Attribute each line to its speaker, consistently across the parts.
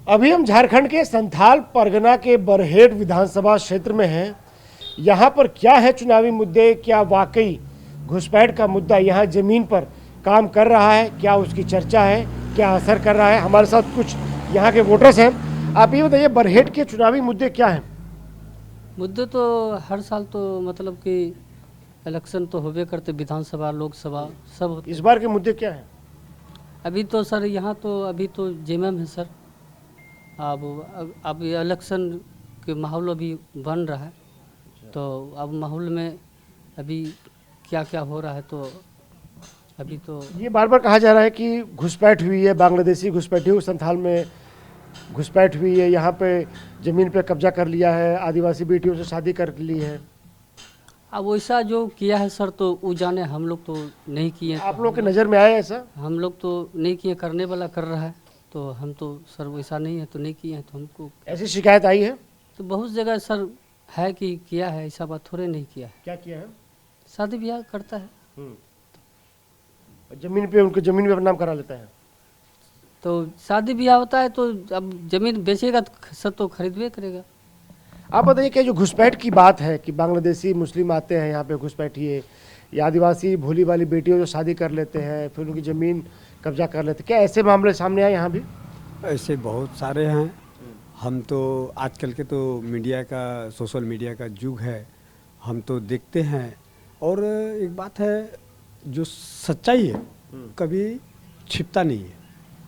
Speaker 1: अभी हम झारखंड के संथाल परगना के बरहेट विधानसभा क्षेत्र में हैं। यहाँ पर क्या है चुनावी मुद्दे, क्या वाकई घुसपैठ का मुद्दा यहाँ जमीन पर काम कर रहा है, क्या उसकी चर्चा है, क्या असर कर रहा है। हमारे साथ कुछ यहाँ के वोटर्स हैं। आप ये बताइए बरहेट के चुनावी मुद्दे क्या हैं?
Speaker 2: मुद्दे तो हर साल तो मतलब कि इलेक्शन तो होबे करते, विधानसभा लोकसभा सब होते।
Speaker 1: इस बार के मुद्दे क्या हैं?
Speaker 2: अभी तो सर यहाँ तो अभी तो जेएमएम है सर। अब ये इलेक्शन के माहौल अभी बन रहा है, तो अब माहौल में अभी क्या क्या हो रहा है, तो अभी तो
Speaker 1: ये बार बार कहा जा रहा है कि घुसपैठ हुई है, बांग्लादेशी घुसपैठी हुई, संथाल में घुसपैठ हुई है, यहाँ पे ज़मीन पे कब्जा कर लिया है, आदिवासी बेटियों से शादी कर ली है।
Speaker 2: अब वैसा जो किया है सर तो वो जाने, हम लोग तो नहीं किए।
Speaker 1: आप लोग के नज़र में आया ऐसा?
Speaker 2: हम लोग तो नहीं किए, करने वाला कर रहा है, तो हम तो सर वैसा नहीं है तो नहीं किए हैं। तो हमको
Speaker 1: ऐसी शिकायत आई है?
Speaker 2: तो बहुत जगह सर है कि किया है, ऐसा बात थोड़े नहीं किया है।
Speaker 1: क्या किया है?
Speaker 2: शादी ब्याह करता है
Speaker 1: जमीन पे उनके जमीन पे नाम करा लेता है।
Speaker 2: तो शादी ब्याह होता है तो अब जमीन बेचेगा तो सब तो खरीदवे करेगा।
Speaker 1: आप बताइए क्या जो घुसपैठ की बात है कि बांग्लादेशी मुस्लिम आते हैं यहाँ पे घुसपैठिए, या आदिवासी भोली वाली बेटियों जो शादी कर लेते हैं फिर उनकी ज़मीन कब्जा कर लेते हैं, क्या ऐसे मामले सामने आए यहाँ भी?
Speaker 3: ऐसे बहुत सारे हैं। हम तो आजकल के तो मीडिया का, सोशल मीडिया का युग है, हम तो देखते हैं। और एक बात है, जो सच्चाई है कभी छिपता नहीं है,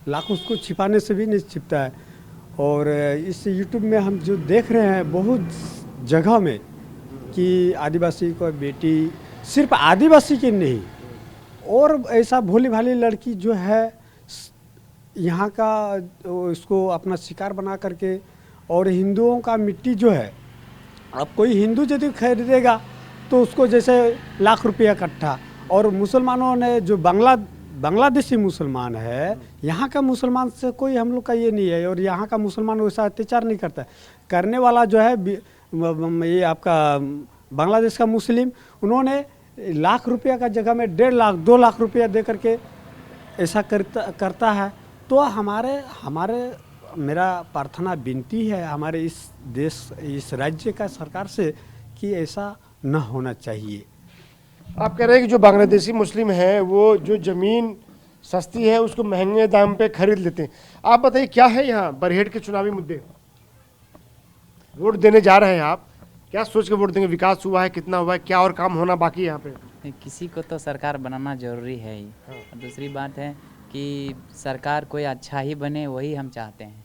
Speaker 3: लाखों उसको छिपाने से भी नहीं छिपता है। और इस यूट्यूब में हम जो देख रहे हैं बहुत जगह में कि आदिवासी को बेटी, सिर्फ आदिवासी की नहीं, और ऐसा भोली भाली लड़की जो है यहाँ का इसको अपना शिकार बना करके, और हिंदुओं का मिट्टी जो है, अब कोई हिंदू यदि खरीदेगा तो उसको जैसे लाख रुपया इकट्ठा। और मुसलमानों ने जो बांग्लादेशी मुसलमान है, यहाँ का मुसलमान से कोई हम लोग का ये नहीं है, और यहाँ का मुसलमान वैसा अत्याचार नहीं करता है। करने वाला जो है ये आपका बांग्लादेश का मुस्लिम, उन्होंने लाख रुपया का जगह में 1.5 लाख 2 लाख रुपया दे करके ऐसा करता है। तो हमारे मेरा प्रार्थना विनती है हमारे इस देश, इस राज्य का सरकार से कि ऐसा न होना चाहिए।
Speaker 1: आप कह रहे हैं कि जो बांग्लादेशी मुस्लिम है वो जो ज़मीन सस्ती है उसको महंगे दाम पे खरीद लेते हैं। आप बताइए क्या है यहाँ बरहेट के चुनावी मुद्दे? वोट देने जा रहे हैं आप, क्या सोच के वोट देंगे? विकास हुआ है, कितना हुआ है, क्या और काम होना बाकी है यहाँ पे?
Speaker 4: किसी को तो सरकार बनाना जरूरी है ही। और दूसरी बात है कि सरकार कोई अच्छा ही बने, वही हम चाहते हैं।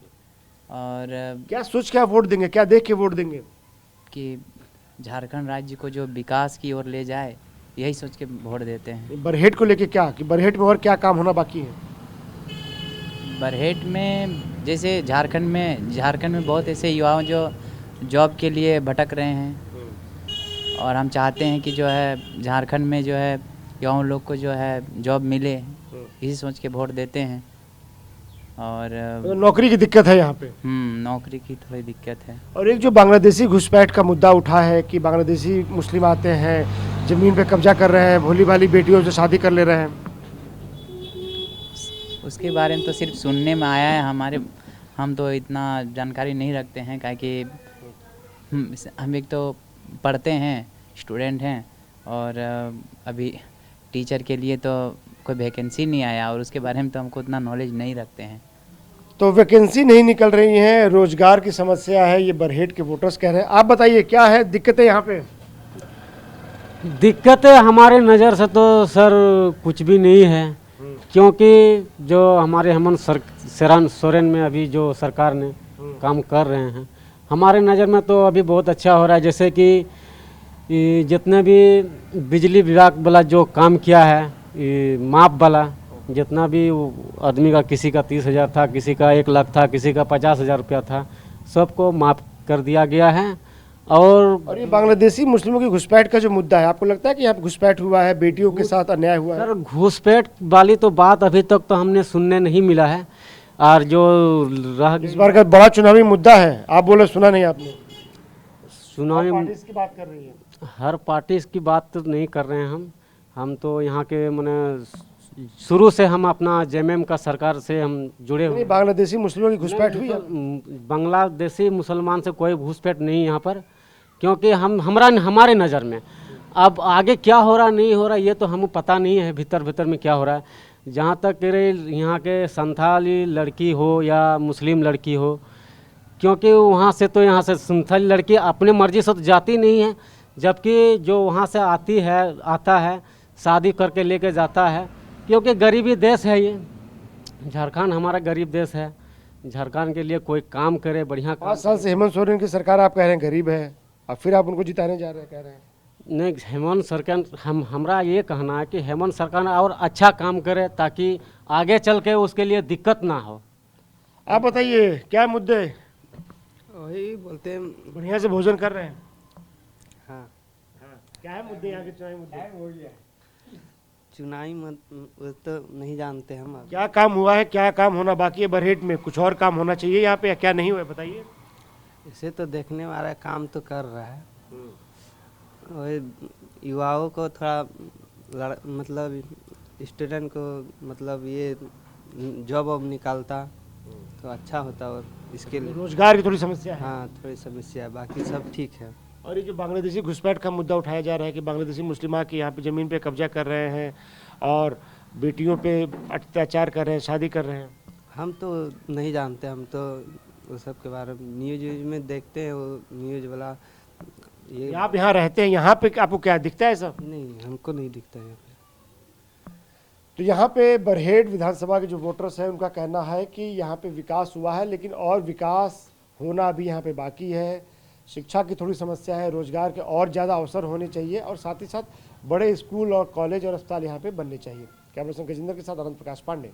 Speaker 4: और
Speaker 1: क्या सोच के आप वोट देंगे, क्या देख के वोट देंगे?
Speaker 4: कि झारखंड राज्य को जो विकास की ओर ले जाए, यही सोच के वोट देते हैं।
Speaker 1: बरहेट को लेके क्या, कि बरहेट में और क्या काम होना बाकी है?
Speaker 4: बरहेट में जैसे झारखंड में बहुत ऐसे युवा जो जॉब के लिए भटक रहे हैं, और हम चाहते हैं कि जो है झारखंड में जो है युवाओं लोग को जो है जॉब मिले, इसी सोच के वोट देते हैं। और
Speaker 1: तो नौकरी की दिक्कत है यहाँ पे?
Speaker 4: नौकरी की थोड़ी दिक्कत है।
Speaker 1: और एक जो बांग्लादेशी घुसपैठ का मुद्दा उठा है कि बांग्लादेशी मुस्लिम आते हैं, ज़मीन पे कब्जा कर रहे हैं, भोली भाली बेटियों से शादी कर ले रहे हैं,
Speaker 4: उसके बारे में तो सिर्फ सुनने में आया है। हम तो इतना जानकारी नहीं रखते हैं, क्योंकि हम एक तो पढ़ते हैं, स्टूडेंट हैं, और अभी टीचर के लिए तो कोई वैकेंसी नहीं आया, और उसके बारे में तो हमको उतना नॉलेज नहीं रखते हैं।
Speaker 1: तो वैकेंसी नहीं निकल रही हैं, रोजगार की समस्या है, ये बरहेट के वोटर्स कह रहे हैं। आप बताइए क्या है दिक्कतें यहाँ पे?
Speaker 5: दिक्कतें हमारे नज़र से तो सर कुछ भी नहीं है, क्योंकि जो हमारे हेमंत सोरेन में अभी जो सरकार ने काम कर रहे हैं, हमारे नज़र में तो अभी बहुत अच्छा हो रहा है। जैसे कि जितने भी बिजली विभाग वाला जो काम किया है, माप वाला, जितना भी आदमी का, किसी का 30,000 था, किसी का 1 लाख था, किसी का 50,000 रुपया था, सबको माफ़ कर दिया गया है। और
Speaker 1: ये बांग्लादेशी मुस्लिमों की घुसपैठ का जो मुद्दा है, आपको लगता है कि यहाँ पे घुसपैठ हुआ है, बेटियों के साथ अन्याय हुआ है?
Speaker 5: सर घुसपैठ वाली तो बात अभी तक तो हमने सुनने नहीं मिला है। और जो
Speaker 1: इस बार का बड़ा चुनावी मुद्दा है, आप बोले सुना नहीं आपने?
Speaker 5: चुनावी
Speaker 1: पार्टीज की बात कर रही है।
Speaker 5: हर पार्टी की बात तो नहीं कर रहे हैं हम तो यहाँ के मैंने शुरू से हम अपना जेएमएम का सरकार से हम जुड़े हुए
Speaker 1: नहीं, बांग्लादेशी मुस्लिमों की घुसपैठ हुई है?
Speaker 5: बांग्लादेशी मुसलमान से कोई घुसपैठ नहीं यहाँ पर, क्योंकि हमारे नज़र में अब आगे क्या हो रहा नहीं हो रहा ये तो हमें पता नहीं है भीतर भीतर में क्या हो रहा है। जहाँ तक यहाँ के संथाली लड़की हो या मुस्लिम लड़की हो, क्योंकि वहाँ से तो यहाँ से संथाली लड़की अपने मर्जी से तो जाती नहीं है, जबकि जो वहाँ से आता है शादी करके लेके जाता है, क्योंकि गरीबी देश है ये। झारखंड हमारा गरीब देश है, झारखंड के लिए कोई काम करे बढ़िया काम।
Speaker 1: 5 साल से हेमंत सोरेन की सरकार आप कह रहे हैं गरीब है, अब फिर आप उनको जिताने जा रहे हैं, कह रहे हैं।
Speaker 5: नहीं, हेमंत सरकार हमरा ये कहना है कि हेमंत सरकार और अच्छा काम करे ताकि आगे चल के उसके लिए दिक्कत ना हो।
Speaker 1: आप बताइए क्या मुद्दे?
Speaker 6: वही बोलते हैं।
Speaker 1: बढ़िया से भोजन कर रहे हैं?
Speaker 6: हाँ,
Speaker 1: क्या है मुद्दे यहाँ के चुनावी मुद्दे?
Speaker 6: चुनावी मत वो तो नहीं जानते हम अब।
Speaker 1: क्या काम हुआ है, क्या काम होना बाकी है बरहेट में? कुछ और काम होना चाहिए यहाँ पे या क्या नहीं हुआ है, बताइए।
Speaker 6: इसे तो देखने वाला काम तो कर रहा है। वही युवाओं को थोड़ा मतलब स्टूडेंट को मतलब ये जॉब वॉब निकालता तो अच्छा होता, और इसके लिए
Speaker 1: रोजगार की थोड़ी समस्या है।
Speaker 6: हाँ थोड़ी समस्या है, बाकी सब ठीक है।
Speaker 1: और ये जो बांग्लादेशी घुसपैठ का मुद्दा उठाया जा रहा है कि बांग्लादेशी मुस्लिम के यहाँ पे ज़मीन पे कब्जा कर रहे हैं और बेटियों पे अत्याचार कर रहे हैं, शादी कर रहे हैं।
Speaker 6: हम तो नहीं जानते, हम तो वो सब के बारे में न्यूज में देखते हैं, वो न्यूज वाला ये
Speaker 1: आप यहाँ रहते हैं, यहाँ पे आपको क्या दिखता है सब?
Speaker 6: नहीं, हमको नहीं दिखता है।
Speaker 1: तो यहाँ पे बरहेट विधानसभा के जो वोटर्स हैं उनका कहना है कि यहाँ पे विकास हुआ है, लेकिन और विकास होना अभी यहाँ पे बाकी है। शिक्षा की थोड़ी समस्या है, रोजगार के और ज़्यादा अवसर होने चाहिए और साथ ही साथ बड़े स्कूल और कॉलेज और अस्पताल यहाँ पे बनने चाहिए। कैमरा पर्सन गजेंद्र के साथ आनंद प्रकाश पांडे।